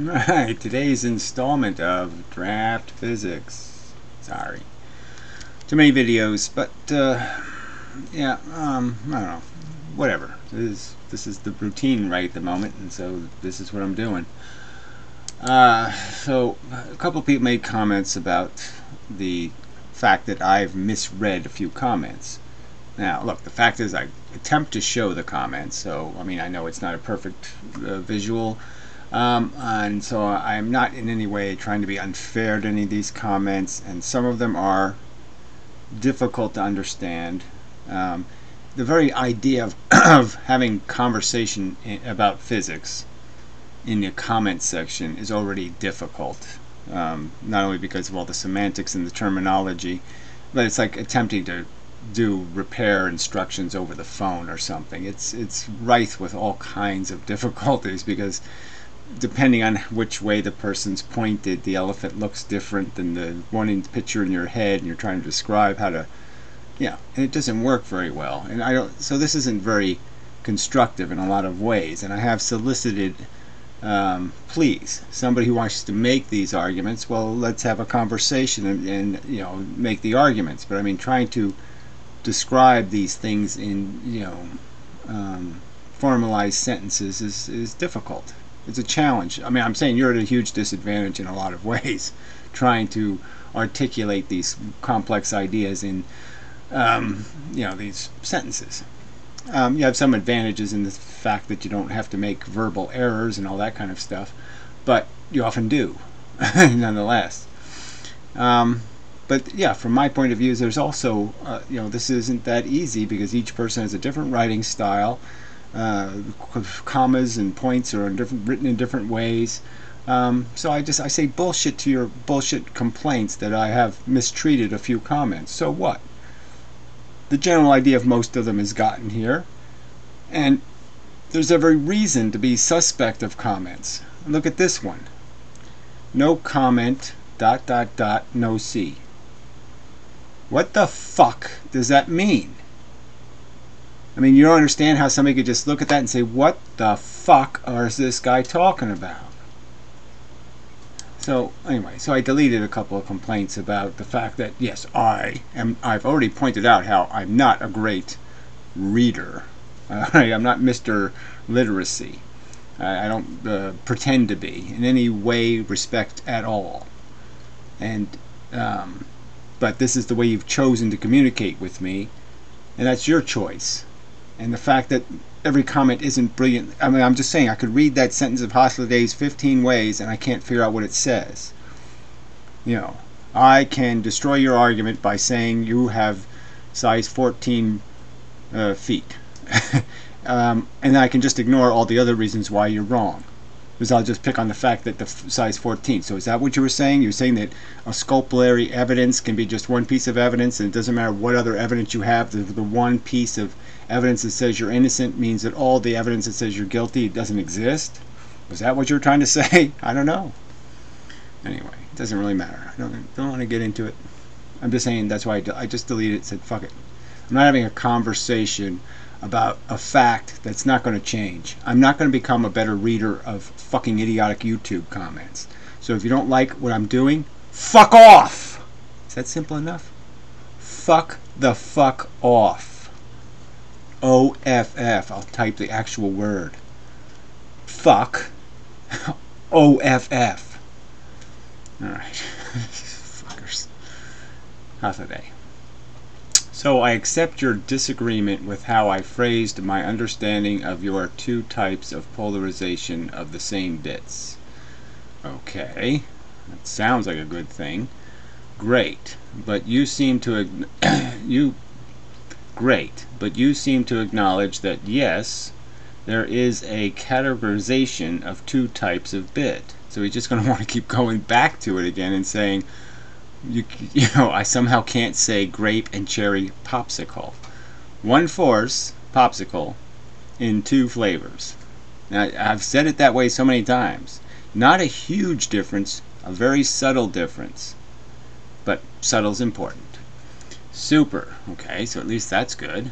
Right, today's installment of Draft Physics. Sorry. Too many videos, but yeah, I don't know. Whatever. This is the routine right at the moment, and so this is what I'm doing. So a couple of people made comments about the fact that I've misread a few comments. Now, look, the fact is I attempt to show the comments, so I mean I know it's not a perfect visual. And so I'm not in any way trying to be unfair to any of these comments, and some of them are difficult to understand. The very idea of having conversation about physics in the comment section is already difficult, not only because of all the semantics and the terminology, but it's like attempting to do repair instructions over the phone or something. It's rife with all kinds of difficulties because depending on which way the person's pointed, the elephant looks different than the one in the picture in your head, and you're trying to describe how to, and it doesn't work very well. And I don't. So this isn't very constructive in a lot of ways. And I have solicited, please, somebody who wants to make these arguments. Well, let's have a conversation and make the arguments. But I mean, trying to describe these things in formalized sentences is difficult. It's a challenge. I mean, I'm saying you're at a huge disadvantage in a lot of ways trying to articulate these complex ideas in these sentences. You have some advantages in the fact that you don't have to make verbal errors and all that kind of stuff, but you often do nonetheless. But yeah, from my point of view, there's also this isn't that easy because each person has a different writing style. Commas and points are written in different ways. So I say bullshit to your bullshit complaints that I have mistreated a few comments. So what? The general idea of most of them is gotten here, and there's every reason to be suspect of comments. Look at this one. No comment ... no C. What the fuck does that mean? I mean, you don't understand how somebody could just look at that and say, what the fuck is this guy talking about? So anyway, so I deleted a couple of complaints about the fact that, yes, I've already pointed out how I'm not a great reader. I'm not Mr. Literacy. I don't pretend to be in any way, respect at all. And but this is the way you've chosen to communicate with me, and that's your choice. And the fact that every comment isn't brilliant, I mean, I'm just saying I could read that sentence of hostile days 15 ways and I can't figure out what it says. I can destroy your argument by saying you have size 14 feet. And I can just ignore all the other reasons why you're wrong. Because I'll just pick on the fact that the size 14. So is that what you were saying? You were saying that a scopulary evidence can be just one piece of evidence, and it doesn't matter what other evidence you have. The one piece of evidence that says you're innocent means that all the evidence that says you're guilty doesn't exist? Was that what you were trying to say? I don't know. Anyway, it doesn't really matter. I don't want to get into it. I'm just saying that's why I just deleted it and said, fuck it. I'm not having a conversation about a fact that's not going to change. I'm not going to become a better reader of fucking idiotic YouTube comments. So if you don't like what I'm doing, fuck off! Is that simple enough? Fuck the fuck off. O-F-F. I'll type the actual word. Fuck. O-F-F. Alright. Fuckers. How's the day? So I accept your disagreement with how I phrased my understanding of your two types of polarization of the same bits. Okay, that sounds like a good thing. Great, but you seem to acknowledge that yes, there is a categorization of two types of bit. So he's just going to want to keep going back to it again and saying, I somehow can't say grape and cherry popsicle. One force popsicle in two flavors. Now, I've said it that way so many times. Not a huge difference, a very subtle difference. But subtle's important. Super. Okay, so at least that's good.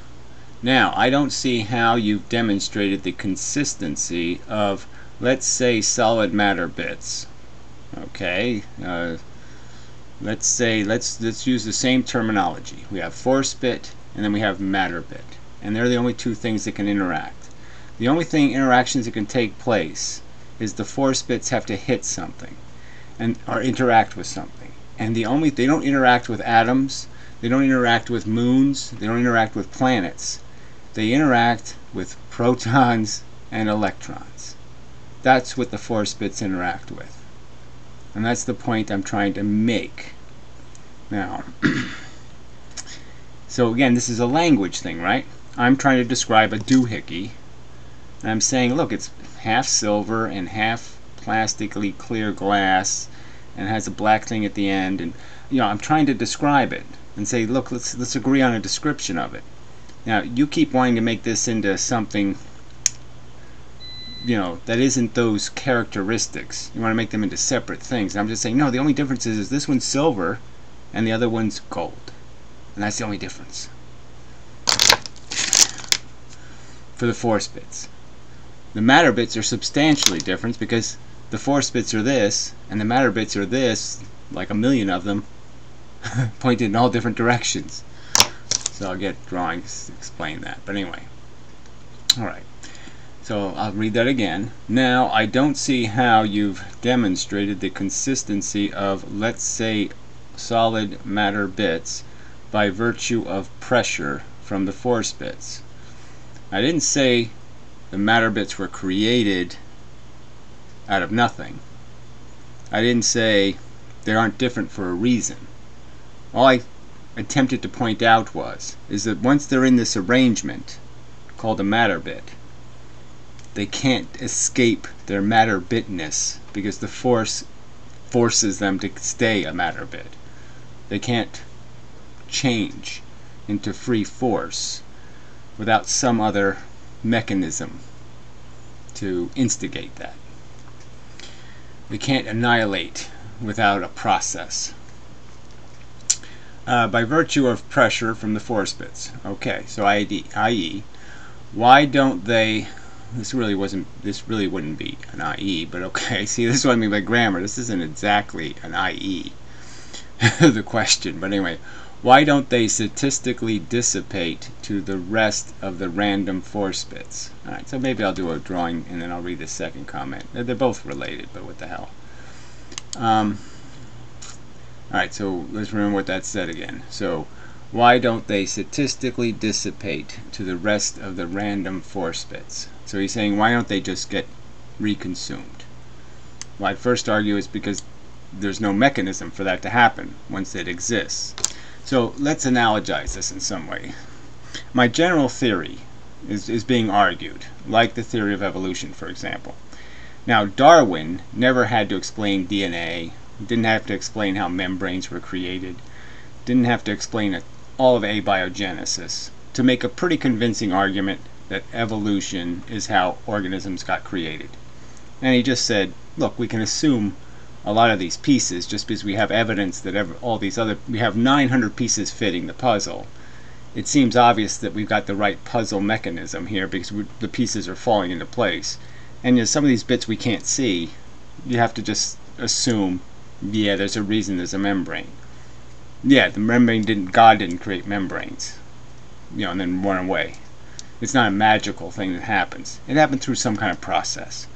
Now, I don't see how you've demonstrated the consistency of let's say solid matter bits. Okay, let's use the same terminology. We have force bit and then we have matter bit, and they're the only two things that can interact. The only interactions that can take place is the force bits have to hit something and or interact with something. And they don't interact with atoms, they don't interact with moons, they don't interact with planets. They interact with protons and electrons. That's what the force bits interact with. And that's the point I'm trying to make. Now, so again, this is a language thing, right? I'm trying to describe a doohickey, and I'm saying, look, it's half silver and half plastically clear glass, and has a black thing at the end, and I'm trying to describe it and say, look, let's agree on a description of it. Now, you keep wanting to make this into something, that isn't those characteristics. You want to make them into separate things. And I'm just saying, no, the only difference is this one's silver and the other one's gold. And that's the only difference for the force bits. The matter bits are substantially different because the force bits are this and the matter bits are this, like a million of them, pointed in all different directions. So I'll get drawings to explain that. But anyway, alright. So I'll read that again. Now, I don't see how you've demonstrated the consistency of, let's say, solid matter bits by virtue of pressure from the force bits. I didn't say the matter bits were created out of nothing. I didn't say they aren't different for a reason. All I attempted to point out is that once they're in this arrangement called a matter bit, they can't escape their matter bitness because the force forces them to stay a matter bit. They can't change into free force without some other mechanism to instigate that. They can't annihilate without a process. By virtue of pressure from the force bits. Okay, so i.e., why don't they? This really wouldn't be an i.e., but okay. See, this is what I mean by grammar. This isn't exactly an i.e. the question, but anyway, why don't they statistically dissipate to the rest of the random force bits? All right, so maybe I'll do a drawing and then I'll read the second comment. They're both related, but what the hell? Alright, so let's remember what that said again. So, why don't they statistically dissipate to the rest of the random force bits? So he's saying, why don't they just get reconsumed? Well, I'd first argue it's because there's no mechanism for that to happen once it exists. So let's analogize this in some way. My general theory is being argued, like the theory of evolution, for example. Now, Darwin never had to explain DNA, didn't have to explain how membranes were created, didn't have to explain all of abiogenesis to make a pretty convincing argument that evolution is how organisms got created. And he just said, look, we can assume a lot of these pieces just because we have evidence that we have 900 pieces fitting the puzzle. It seems obvious that we've got the right puzzle mechanism here because the pieces are falling into place. And some of these bits we can't see, you have to just assume, yeah, there's a reason there's a membrane. Yeah, the membrane God didn't create membranes, and then run away. It's not a magical thing that happens. It happened through some kind of process.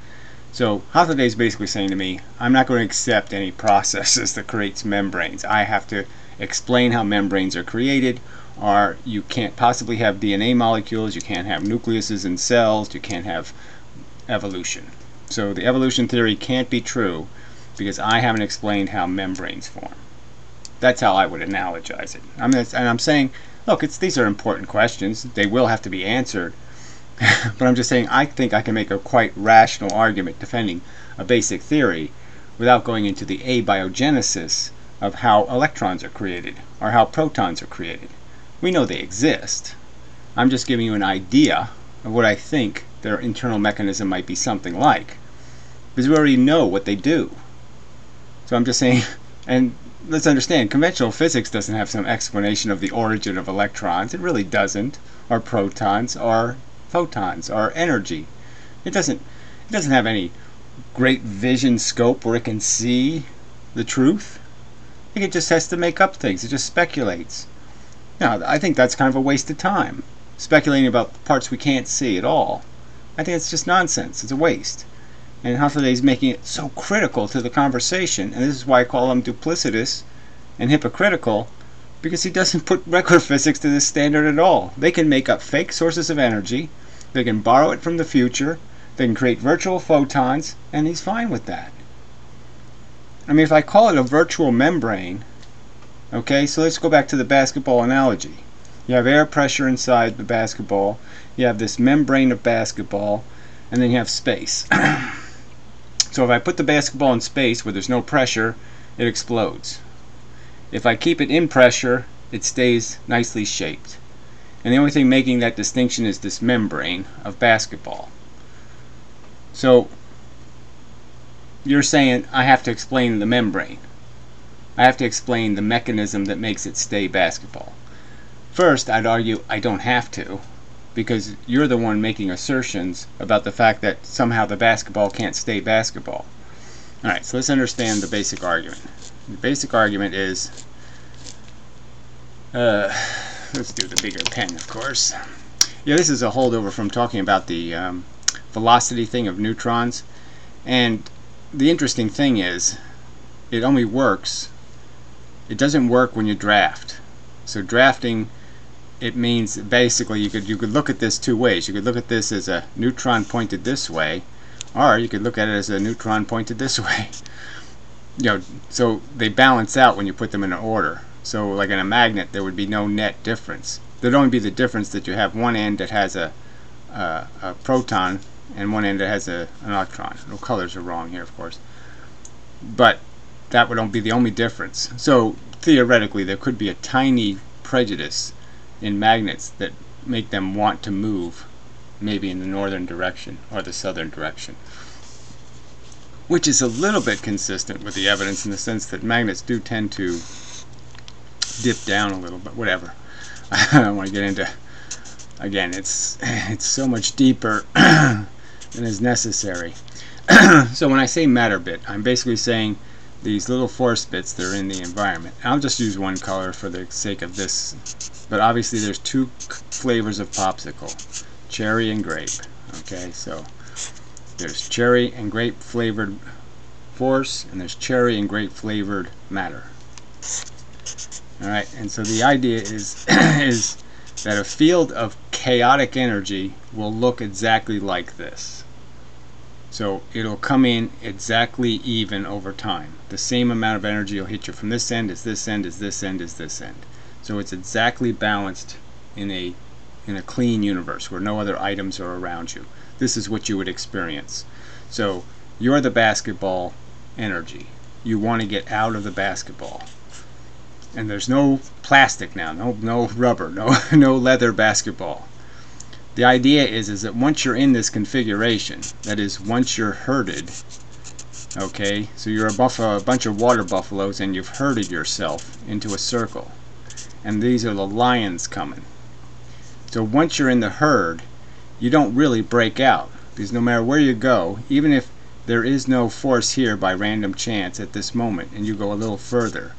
So Hathaway is basically saying to me, I'm not going to accept any processes that creates membranes. I have to explain how membranes are created, or you can't possibly have DNA molecules, you can't have nucleuses in cells, you can't have evolution. So the evolution theory can't be true because I haven't explained how membranes form. That's how I would analogize it. And I'm saying, look, these are important questions. They will have to be answered. But I'm just saying I think I can make a quite rational argument defending a basic theory without going into the abiogenesis of how electrons are created or how protons are created. We know they exist. I'm just giving you an idea of what I think their internal mechanism might be something like. Because we already know what they do. So I'm just saying, and let's understand, conventional physics doesn't have some explanation of the origin of electrons. It really doesn't. Or protons, or photons, or energy. It doesn't have any great vision scope where it can see the truth. I think it just has to make up things. It just speculates. Now, I think that's kind of a waste of time, speculating about the parts we can't see at all. I think it's just nonsense. It's a waste. And Hufforday's making it so critical to the conversation, and this is why I call him duplicitous and hypocritical, because he doesn't put regular physics to this standard at all. They can make up fake sources of energy, they can borrow it from the future, they can create virtual photons, and he's fine with that. I mean, if I call it a virtual membrane, okay, so let's go back to the basketball analogy. You have air pressure inside the basketball, you have this membrane of basketball, and then you have space. So if I put the basketball in space where there's no pressure, it explodes. If I keep it in pressure, it stays nicely shaped. And the only thing making that distinction is this membrane of basketball. So you're saying I have to explain the membrane. I have to explain the mechanism that makes it stay basketball. First, I'd argue I don't have to, because you're the one making assertions about the fact that somehow the basketball can't stay basketball. Alright, so let's understand the basic argument. The basic argument is, let's do the bigger pen, of course. Yeah, this is a holdover from talking about the velocity thing of neutrons. And the interesting thing is, it only works, it doesn't work when you draft. So drafting, it means basically you could look at this two ways. You could look at this as a neutron pointed this way, or you could look at it as a neutron pointed this way. So they balance out when you put them in order. So like in a magnet, there would be no net difference. There'd only be the difference that you have one end that has a proton and one end that has an electron. No colors are wrong here, of course. But that would be the only difference. So theoretically, there could be a tiny prejudice in magnets that make them want to move, maybe in the northern direction or the southern direction, which is a little bit consistent with the evidence in the sense that magnets do tend to dip down a little, but whatever. I don't want to get into, again, it's so much deeper than is necessary. So when I say matter bit, I'm basically saying these little force bits that are in the environment. I'll just use one color for the sake of this, but obviously there's two flavors of popsicle, cherry and grape. Okay, so there's cherry and grape flavored force, and there's cherry and grape flavored matter. Alright, and so the idea is is that a field of chaotic energy will look exactly like this. So it'll come in exactly even over time. The same amount of energy will hit you from this end as this end as this end as this end. So it's exactly balanced in a clean universe where no other items are around you. This is what you would experience. So you're the basketball energy. You want to get out of the basketball. And there's no plastic now, no rubber, no leather basketball. The idea is that once you're in this configuration, that is, once you're herded, okay, so you're a bunch of water buffaloes and you've herded yourself into a circle, and these are the lions coming. So once you're in the herd, you don't really break out, because no matter where you go, even if there is no force here by random chance at this moment and you go a little further,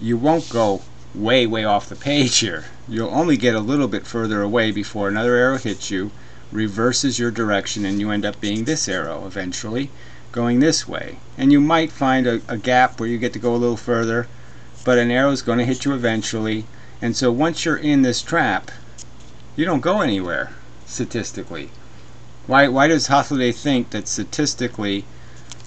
you won't go way off the page here. You'll only get a little bit further away before another arrow hits you, reverses your direction, and you end up being this arrow eventually, going this way. And you might find a gap where you get to go a little further, but an arrow is going to hit you eventually. And so once you're in this trap, you don't go anywhere statistically. Why does Hathaway think that statistically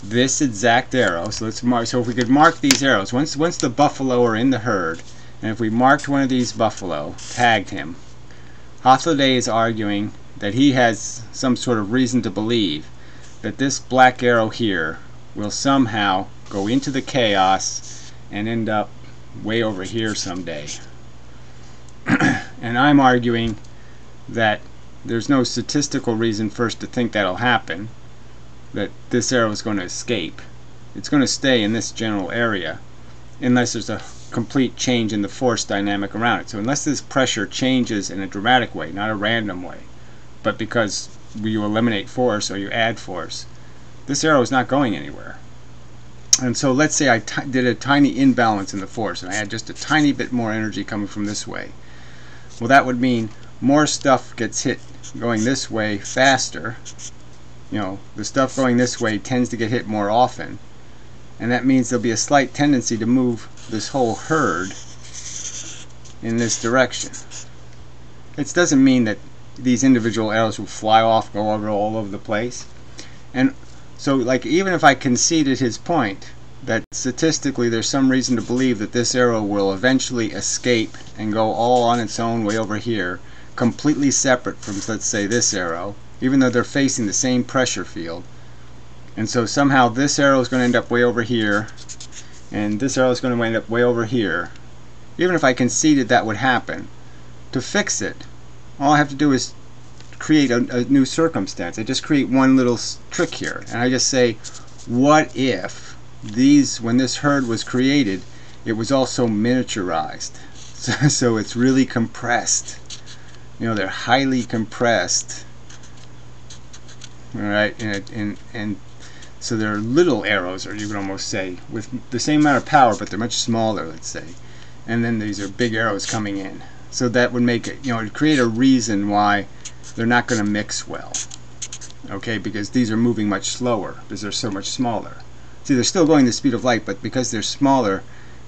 this exact arrow, so let's mark, so if we could mark these arrows, once the buffalo are in the herd, and if we marked one of these buffalo, tagged him, Hathaway is arguing that he has some sort of reason to believe that this black arrow here will somehow go into the chaos and end up way over here someday. And I'm arguing that there's no statistical reason first to think that'll happen, that this arrow is going to escape. It's going to stay in this general area unless there's a complete change in the force dynamic around it. So unless this pressure changes in a dramatic way, not a random way, but because you eliminate force or you add force, This arrow is not going anywhere. And so let's say I did a tiny imbalance in the force, and I had just a tiny bit more energy coming from this way. Well, that would mean more stuff gets hit going this way faster. You know, the stuff going this way tends to get hit more often, and that means there'll be a slight tendency to move this whole herd in this direction. It doesn't mean that these individual arrows will fly off, go over all over the place. And so, like, even if I conceded his point that statistically there's some reason to believe that this arrow will eventually escape and go all on its own way over here, completely separate from, let's say, this arrow, even though they're facing the same pressure field, and so somehow this arrow is going to end up way over here, and this arrow is going to end up way over here. Even if I conceded that would happen, to fix it, all I have to do is create a new circumstance. I just create one little trick here, and I just say, what if these, when this herd was created, it was also miniaturized, so it's really compressed. You know, they're highly compressed. All right, and so they're little arrows, or you could almost say, with the same amount of power, but they're much smaller, let's say. And then these are big arrows coming in. So that would make it, you know, it'd create a reason why they're not going to mix well. Okay, because these are moving much slower because they're so much smaller. See, they're still going the speed of light, but because they're smaller,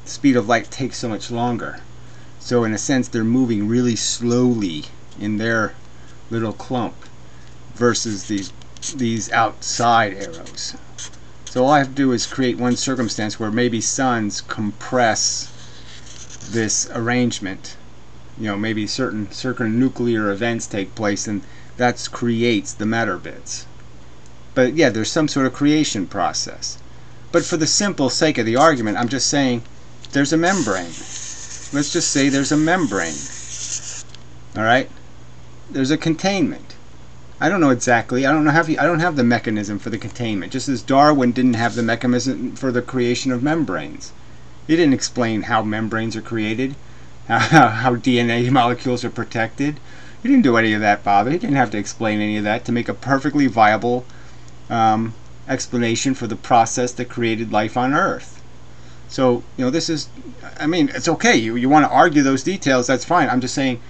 the speed of light takes so much longer. So in a sense, they're moving really slowly in their little clump versus these outside arrows. So all I have to do is create one circumstance where maybe suns compress this arrangement. You know, maybe certain nuclear events take place, and that creates the matter bits. But yeah, there's some sort of creation process. But for the simple sake of the argument, I'm just saying there's a membrane. Let's just say there's a membrane. All right? There's a containment. I don't know exactly. I don't have the mechanism for the containment. Just as Darwin didn't have the mechanism for the creation of membranes. He didn't explain how membranes are created, how DNA molecules are protected. He didn't do any of that, bother. He didn't have to explain any of that to make a perfectly viable explanation for the process that created life on Earth. So, you know, this is, I mean, it's okay. You want to argue those details, that's fine. I'm just saying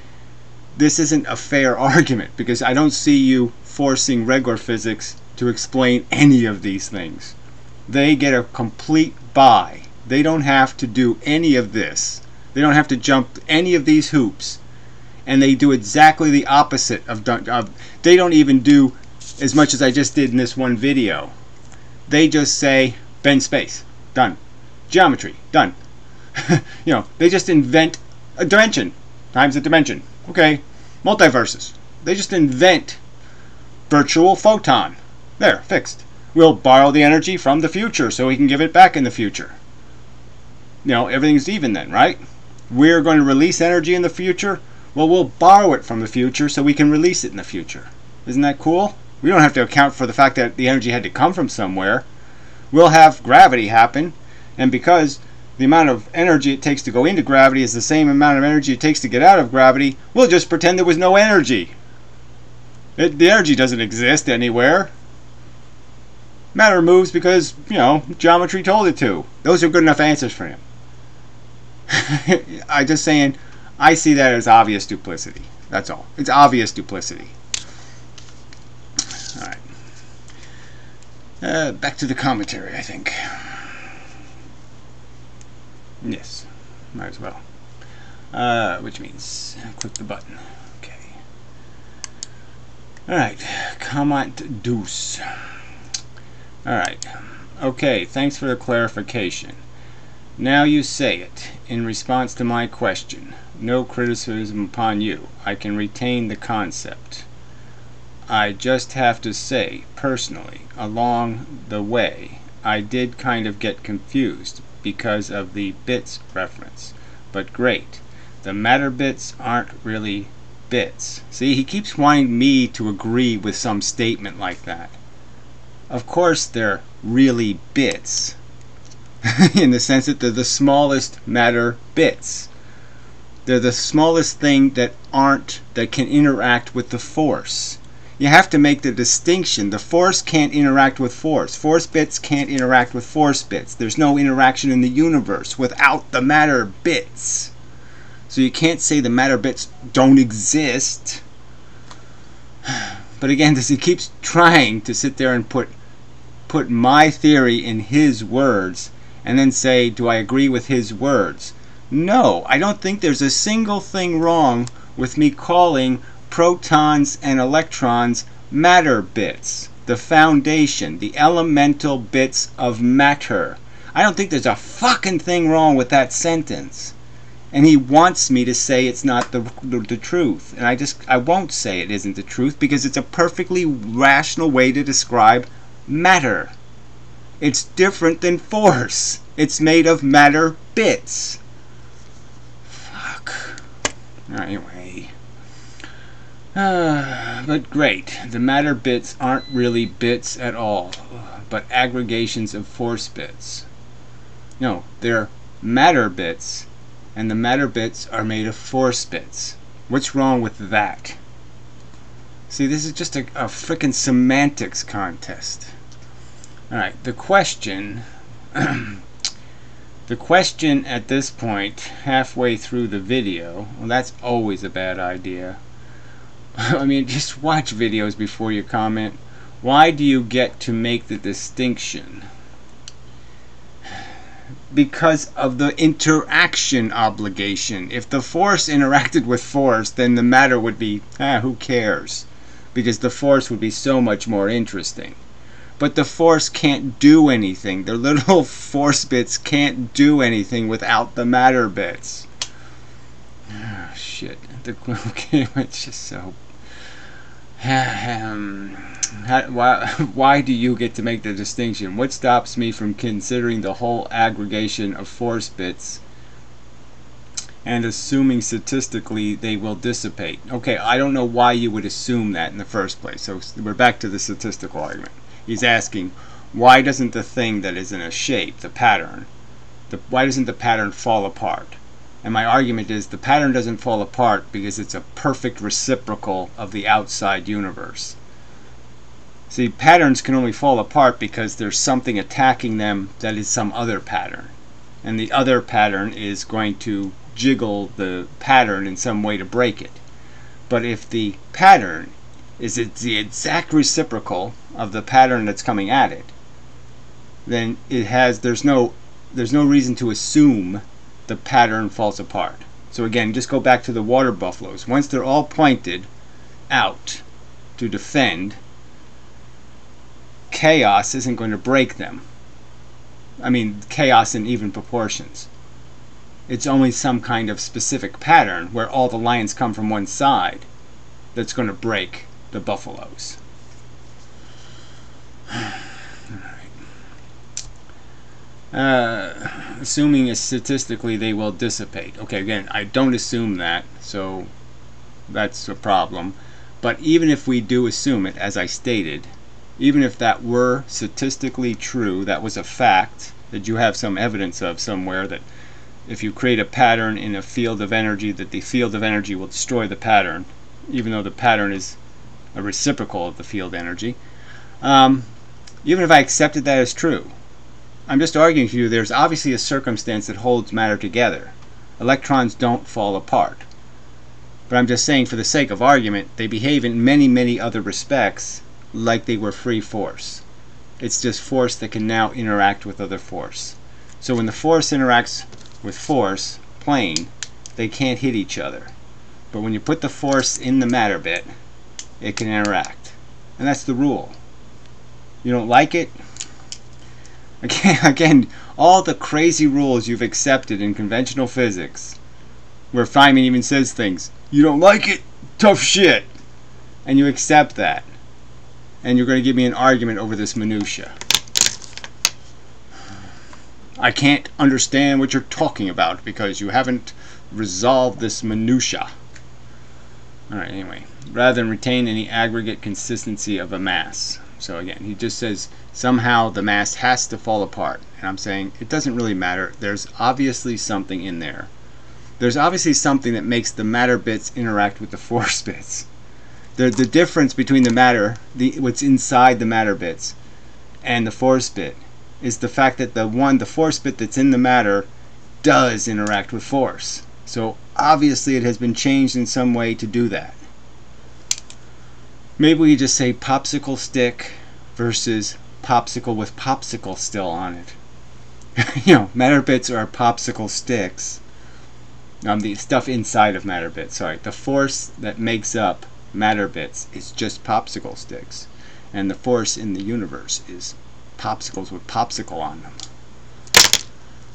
this isn't a fair argument, because I don't see you forcing regular physics to explain any of these things. They get a complete buy. They don't have to do any of this. They don't have to jump any of these hoops. And they do exactly the opposite of they don't even do as much as I just did in this one video. They just say, bend space, done. Geometry, done. You know, they just invent a dimension times a dimension. Okay, multiverses. They just invent virtual photon. There, fixed. We'll borrow the energy from the future so we can give it back in the future. You know, everything's even then, right? We're going to release energy in the future. Well, we'll borrow it from the future so we can release it in the future. Isn't that cool? We don't have to account for the fact that the energy had to come from somewhere. We'll have gravity happen, and because the amount of energy it takes to go into gravity is the same amount of energy it takes to get out of gravity, we'll just pretend there was no energy. The energy doesn't exist anywhere. Matter moves because, you know, geometry told it to. Those are good enough answers for him. I'm just saying, I see that as obvious duplicity. That's all. It's obvious duplicity. Alright. Back to the commentary, I think. Yes, might as well. Which means click the button. Okay. Alright. Comment Deuce. Alright. Okay, thanks for the clarification. Now you say it. In response to my question, no criticism upon you. I can retain the concept. I just have to say, personally, along the way, I did kind of get confused because of the bits reference. But great. The matter bits aren't really bits. See, he keeps wanting me to agree with some statement like that. Of course they're really bits. In the sense that they're the smallest matter bits. They're the smallest thing that can interact with the force. You have to make the distinction. The force can't interact with force. Force bits can't interact with force bits. There's no interaction in the universe without the matter bits. So you can't say the matter bits don't exist. But again, he keeps trying to sit there and put my theory in his words and then say, do I agree with his words? No, I don't think there's a single thing wrong with me calling protons and electrons matter bits, the foundation, the elemental bits of matter. I don't think there's a fucking thing wrong with that sentence. And he wants me to say it's not the truth. And I won't say it isn't the truth, because it's a perfectly rational way to describe matter. It's different than force. It's made of matter bits. Fuck. Anyway. But great. The matter bits aren't really bits at all, but aggregations of force bits. No, they're matter bits, and the matter bits are made of force bits. What's wrong with that? See, this is just a frickin' semantics contest. Alright, the question the question at this point, halfway through the video, well, that's always a bad idea. I mean, just watch videos before you comment. Why do you get to make the distinction? Because of the interaction obligation. If the force interacted with force, then the matter would be, who cares? Because the force would be so much more interesting. But the force can't do anything. The little force bits can't do anything without the matter bits. Oh, shit. Okay, it's just so... why do you get to make the distinction? What stops me from considering the whole aggregation of force bits and assuming statistically they will dissipate? Okay, I don't know why you would assume that in the first place. So we're back to the statistical argument. He's asking, why doesn't the thing that is in a shape, the pattern, why doesn't the pattern fall apart? And my argument is the pattern doesn't fall apart because it's a perfect reciprocal of the outside universe. See, patterns can only fall apart because there's something attacking them that is some other pattern. And the other pattern is going to jiggle the pattern in some way to break it. But if the pattern is the exact reciprocal of the pattern that's coming at it, then there's no reason to assume the pattern falls apart. So again, just go back to the water buffaloes. Once they're all pointed out to defend, chaos isn't going to break them. I mean, chaos in even proportions. It's only some kind of specific pattern where all the lions come from one side that's going to break the buffaloes. Assuming statistically they will dissipate. Okay, again, I don't assume that, so that's a problem. But even if we do assume it, as I stated, even if that were statistically true, that was a fact that you have some evidence of somewhere, that if you create a pattern in a field of energy, that the field of energy will destroy the pattern, even though the pattern is a reciprocal of the field energy. Even if I accepted that as true, I'm just arguing to you there's obviously a circumstance that holds matter together. Electrons don't fall apart. But I'm just saying, for the sake of argument, they behave in many, many other respects like they were free force. It's just force that can now interact with other force. So when the force interacts with force, plane, they can't hit each other. But when you put the force in the matter bit, it can interact. And that's the rule. You don't like it? Again, all the crazy rules you've accepted in conventional physics, where Feynman even says things, you don't like it? Tough shit. And you accept that. And you're going to give me an argument over this minutia. I can't understand what you're talking about because you haven't resolved this minutia. Alright, anyway. Rather than retain any aggregate consistency of a mass. So again, he just says somehow the mass has to fall apart. And I'm saying it doesn't really matter. There's obviously something in there. There's obviously something that makes the matter bits interact with the force bits. The difference between the matter, what's inside the matter bits, and the force bit is the fact that the force bit that's in the matter does interact with force. So obviously it has been changed in some way to do that. Maybe we just say popsicle stick versus popsicle with popsicle still on it. You know, matter bits are popsicle sticks. The stuff inside of matter bits, sorry. The force that makes up matter bits is just popsicle sticks. And the force in the universe is popsicles with popsicle on them.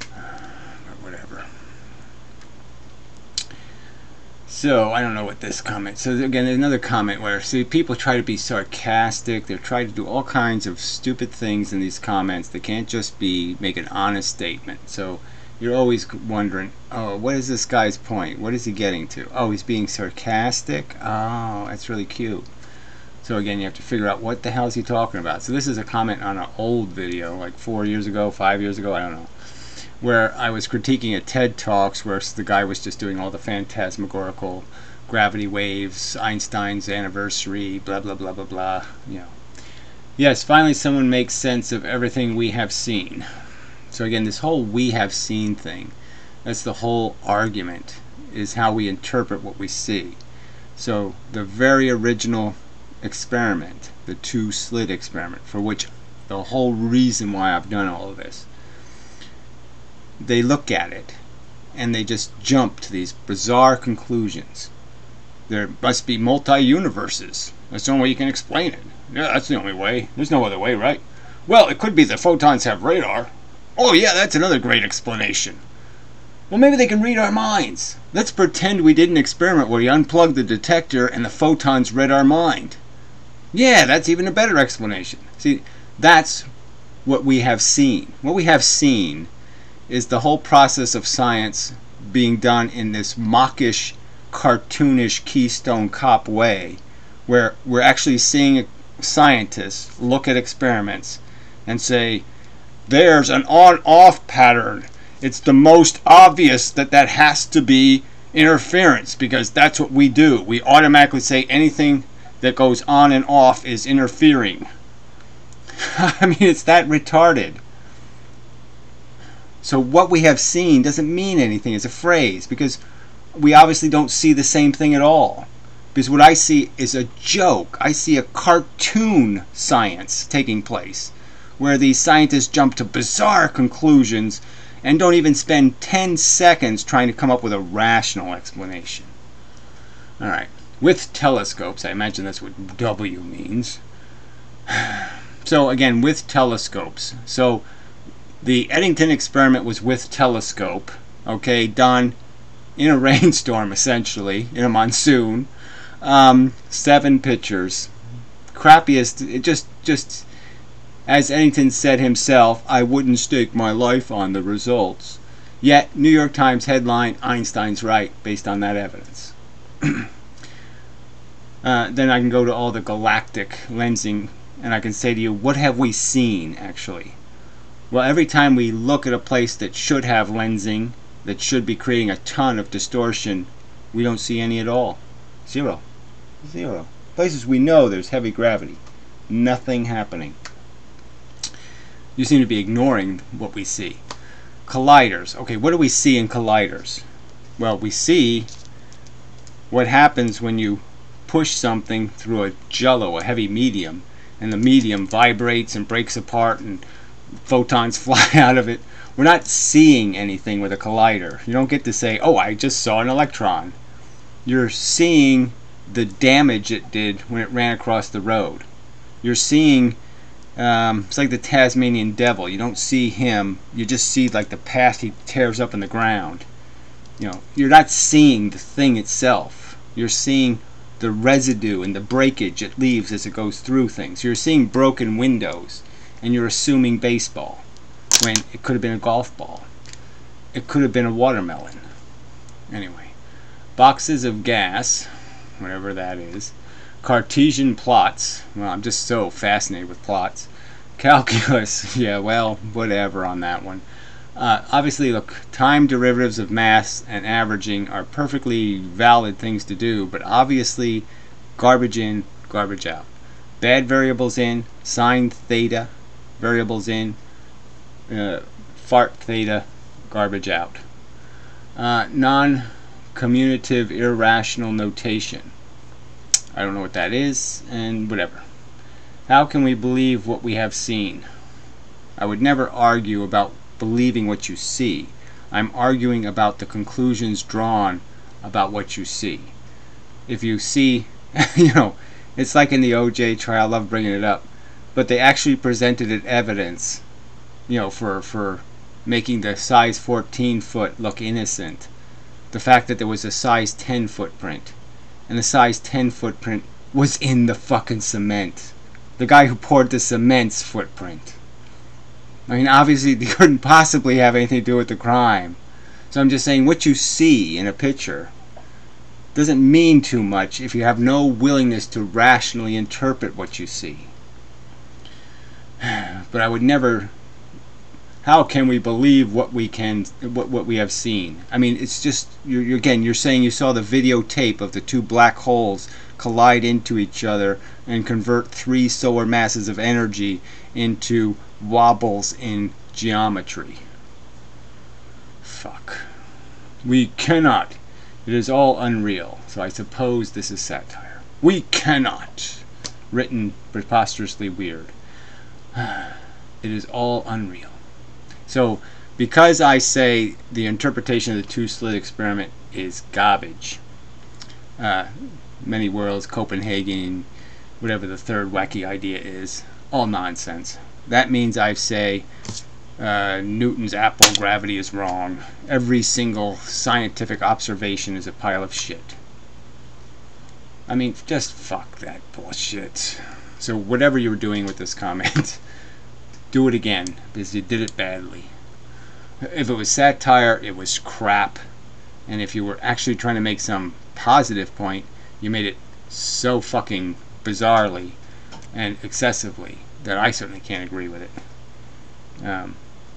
But whatever. So, I don't know what this comment... So, again, another comment where, see, people try to be sarcastic. They're trying to do all kinds of stupid things in these comments. They can't just make an honest statement. So, you're always wondering, oh, what is this guy's point? What is he getting to? Oh, he's being sarcastic? Oh, that's really cute. So, again, you have to figure out what the hell is he talking about. So, this is a comment on an old video, like 4 years ago, 5 years ago, I don't know, where I was critiquing a TED Talks where the guy was just doing all the phantasmagorical gravity waves, Einstein's anniversary, blah, blah, blah, blah, blah, you know. Yes, finally someone makes sense of everything we have seen. So again, this whole we have seen thing, that's the whole argument, is how we interpret what we see. So the very original experiment, the two-slit experiment, for which the whole reason why I've done all of this, they look at it and they just jump to these bizarre conclusions. There must be multi-universes. That's the only way you can explain it. Yeah, that's the only way. There's no other way, right? Well, it could be that photons have radar. Oh yeah, that's another great explanation. Well, maybe they can read our minds. Let's pretend we did an experiment where we unplugged the detector and the photons read our mind. Yeah, that's even a better explanation. See, that's what we have seen. What we have seen is the whole process of science being done in this mawkish, cartoonish Keystone Cop way, where we're actually seeing scientists look at experiments and say, there's an on-off pattern. It's the most obvious that has to be interference, because that's what we do. We automatically say anything that goes on and off is interfering. I mean, it's that retarded. So what we have seen doesn't mean anything as a phrase, because we obviously don't see the same thing at all. Because what I see is a joke. I see a cartoon science taking place, where these scientists jump to bizarre conclusions and don't even spend 10 seconds trying to come up with a rational explanation. Alright, with telescopes, I imagine that's what W means. So again, with telescopes. So the Eddington experiment was with telescope, okay, done in a rainstorm, essentially, in a monsoon. 7 pictures. Crappiest, it just, as Eddington said himself, I wouldn't stake my life on the results. Yet, New York Times headline, Einstein's right, based on that evidence. Then I can go to all the galactic lensing, and I can say to you, what have we seen, actually? Well, every time we look at a place that should have lensing, that should be creating a ton of distortion, we don't see any at all. Zero. Zero. Places we know there's heavy gravity. Nothing happening. You seem to be ignoring what we see. Colliders. Okay, what do we see in colliders? Well, we see what happens when you push something through a jello, a heavy medium, and the medium vibrates and breaks apart and photons fly out of it. We're not seeing anything with a collider. You don't get to say, oh, I just saw an electron. You're seeing the damage it did when it ran across the road. You're seeing, it's like the Tasmanian devil. You don't see him, you just see like the path he tears up in the ground. You know, you're not seeing the thing itself. You're seeing the residue and the breakage it leaves as it goes through things. You're seeing broken windows, and you're assuming baseball when it could have been a golf ball. It could have been a watermelon. Anyway, boxes of gas, whatever that is. Cartesian plots. Well, I'm just so fascinated with plots. Calculus. Yeah, well, whatever on that one. Obviously, look, time derivatives of mass and averaging are perfectly valid things to do, but obviously garbage in, garbage out. Bad variables in, sine theta, variables in, fart theta, garbage out. Non-commutative irrational notation. I don't know what that is, and whatever. How can we believe what we have seen? I would never argue about believing what you see. I'm arguing about the conclusions drawn about what you see. If you see, it's like in the OJ trial, I love bringing it up, but they actually presented it evidence, for making the size 14 foot look innocent. The fact that there was a size 10 footprint, and the size 10 footprint was in the fucking cement. The guy who poured the cement's footprint. I mean, obviously, they couldn't possibly have anything to do with the crime. So I'm just saying, what you see in a picture doesn't mean too much if you have no willingness to rationally interpret what you see. But I would never... How can we believe what we have seen? I mean, it's just, you're saying you saw the videotape of the two black holes collide into each other and convert 3 solar masses of energy into wobbles in geometry. Fuck. We cannot. It is all unreal. So I suppose this is satire. We cannot. Written preposterously weird. It is all unreal. So, because I say the interpretation of the two-slit experiment is garbage, many worlds, Copenhagen, whatever the third wacky idea is, all nonsense. That means I say Newton's apple gravity is wrong. Every single scientific observation is a pile of shit. I mean, just fuck that bullshit. So whatever you were doing with this comment, do it again, because you did it badly. If it was satire, it was crap. And if you were actually trying to make some positive point, you made it so fucking bizarrely and excessively that I certainly can't agree with it.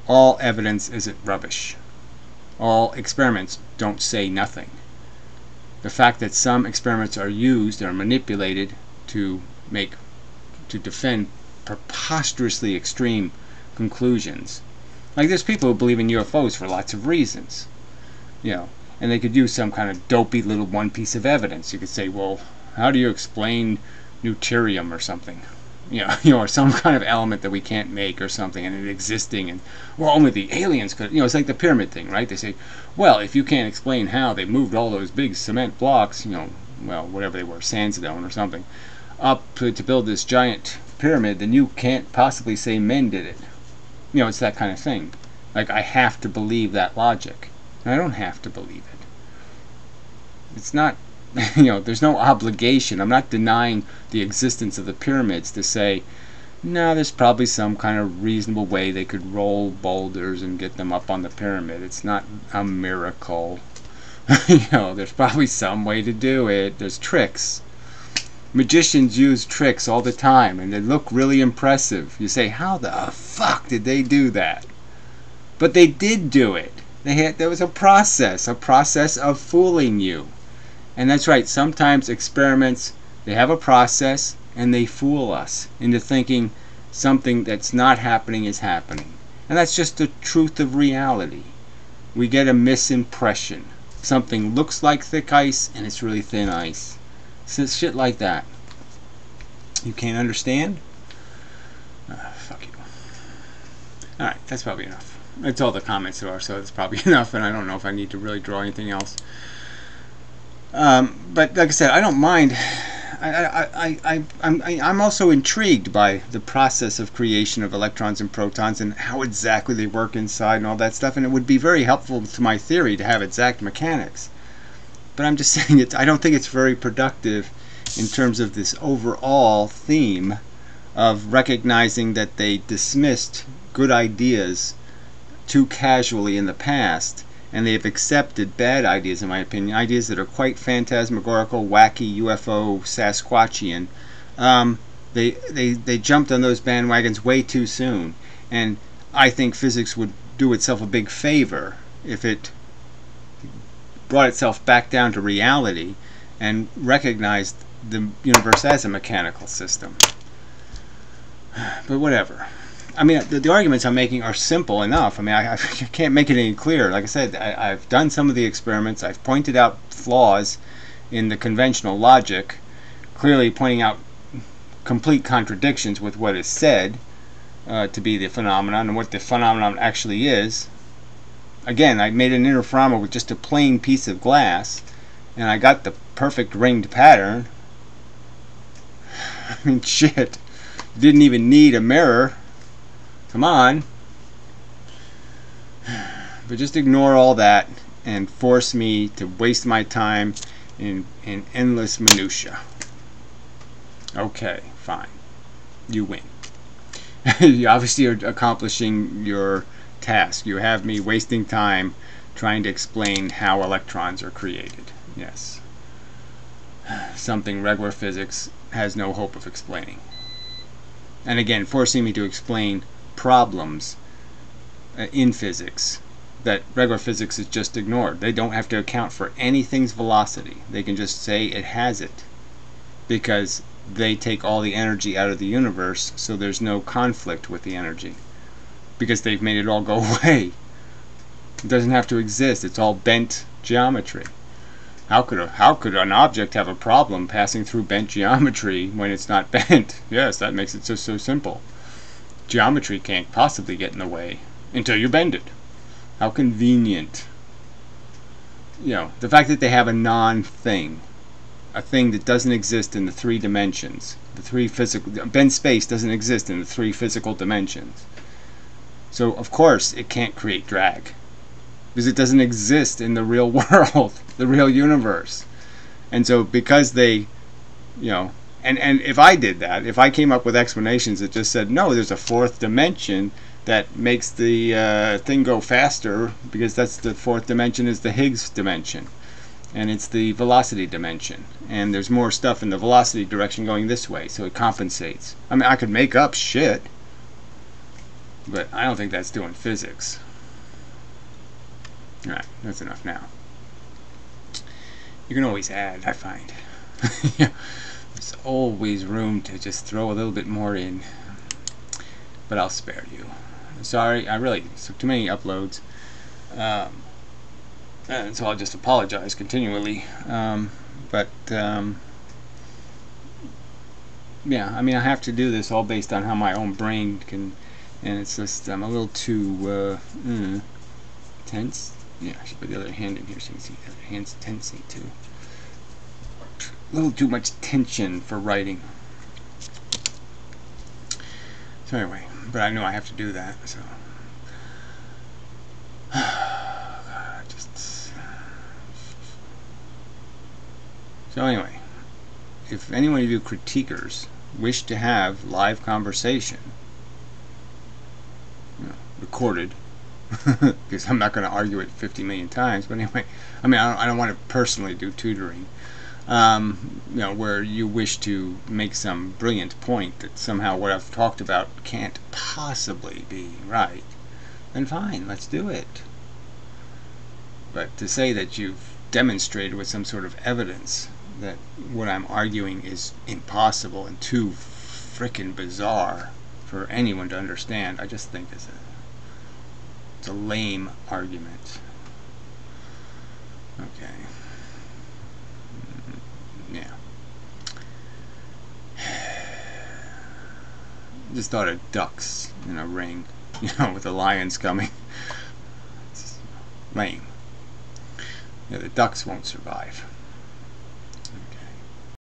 All evidence isn't rubbish. All experiments don't say nothing. The fact that some experiments are used or manipulated to defend preposterously extreme conclusions. Like, there's people who believe in UFOs for lots of reasons, and they could use some kind of dopey little one piece of evidence. You could say, well, how do you explain deuterium or something? Or some kind of element that we can't make or something, and it existing, and well, only the aliens could. It's like the pyramid thing, right? They say, well, if you can't explain how they moved all those big cement blocks, well, whatever they were, sandstone or something, up to build this giant pyramid, then you can't possibly say men did it. It's that kind of thing. Like, I have to believe that logic. And I don't have to believe it. It's not, there's no obligation. I'm not denying the existence of the pyramids to say, no, there's probably some kind of reasonable way they could roll boulders and get them up on the pyramid. It's not a miracle. There's probably some way to do it. There's tricks. Magicians use tricks all the time, and they look really impressive. You say, how the fuck did they do that? But they did do it. There was a process of fooling you. And that's right, sometimes experiments, they have a process, and they fool us into thinking something that's not happening is happening. And that's just the truth of reality. We get a misimpression. Something looks like thick ice, and it's really thin ice. So shit like that. You can't understand? Fuck you. Alright, that's probably enough. That's all the comments there are, so that's probably enough, and I don't know if I need to really draw anything else. But like I said, I don't mind. I'm also intrigued by the process of creation of electrons and protons and how exactly they work inside and all that stuff, and it would be very helpful to my theory to have exact mechanics. But I'm just saying I don't think it's very productive in terms of this overall theme of recognizing that they dismissed good ideas too casually in the past, and they have accepted bad ideas, in my opinion, ideas that are quite phantasmagorical, wacky, UFO, Sasquatchian. They jumped on those bandwagons way too soon, and I think physics would do itself a big favor if it brought itself back down to reality and recognized the universe as a mechanical system. But whatever. I mean, the arguments I'm making are simple enough. I mean, I can't make it any clearer. Like I said, I've done some of the experiments. I've pointed out flaws in the conventional logic, clearly pointing out complete contradictions with what is said to be the phenomenon and what the phenomenon actually is. Again, I made an interferometer with just a plain piece of glass, and I got the perfect ringed pattern. I mean, shit. Didn't even need a mirror. Come on. But just ignore all that and force me to waste my time in endless minutia. Okay, fine. You win. You obviously are accomplishing your task. You have me wasting time trying to explain how electrons are created. Yes. Something regular physics has no hope of explaining. And again, forcing me to explain problems in physics that regular physics is just ignored. They don't have to account for anything's velocity. They can just say it has it, because they take all the energy out of the universe, so there's no conflict with the energy, because they've made it all go away. It doesn't have to exist. It's all bent geometry. How could an object have a problem passing through bent geometry when it's not bent? Yes, that makes it so simple. Geometry can't possibly get in the way until you bend it. How convenient. You know, the fact that they have a non-thing, a thing that doesn't exist in the 3 dimensions, the 3 physical, bent space doesn't exist in the 3 physical dimensions. So of course it can't create drag, because it doesn't exist in the real world, the real universe. And so because they, you know, and if I did that, if I came up with explanations that just said, no, there's a 4th dimension that makes the thing go faster, because that's the 4th dimension is the Higgs dimension, and it's the velocity dimension, and there's more stuff in the velocity direction going this way, so it compensates. I mean, I could make up shit, but I don't think that's doing physics. Alright, that's enough now. You can always add, I find. Yeah, there's always room to just throw a little bit more in, but I'll spare you. Sorry, I really took too many uploads, and so I'll just apologize continually. Yeah, I mean, I have to do this all based on how my own brain can, and it's just I'm a little too tense. Yeah, I should put the other hand in here so you can see the other hand's tensing too. A little too much tension for writing. So anyway, but I know I have to do that, so. So anyway, if any one of you critiquers wish to have live conversation, you know, recorded, because I'm not going to argue it 50 million times, but anyway, I mean, I don't want to personally do tutoring, you know, where you wish to make some brilliant point that somehow what I've talked about can't possibly be right, then fine, let's do it. But to say that you've demonstrated with some sort of evidence that what I'm arguing is impossible and too frickin' bizarre for anyone to understand, I just think it's a lame argument. Okay. Yeah. Just thought of ducks in a ring, you know, with the lions coming. It's lame. Yeah, the ducks won't survive.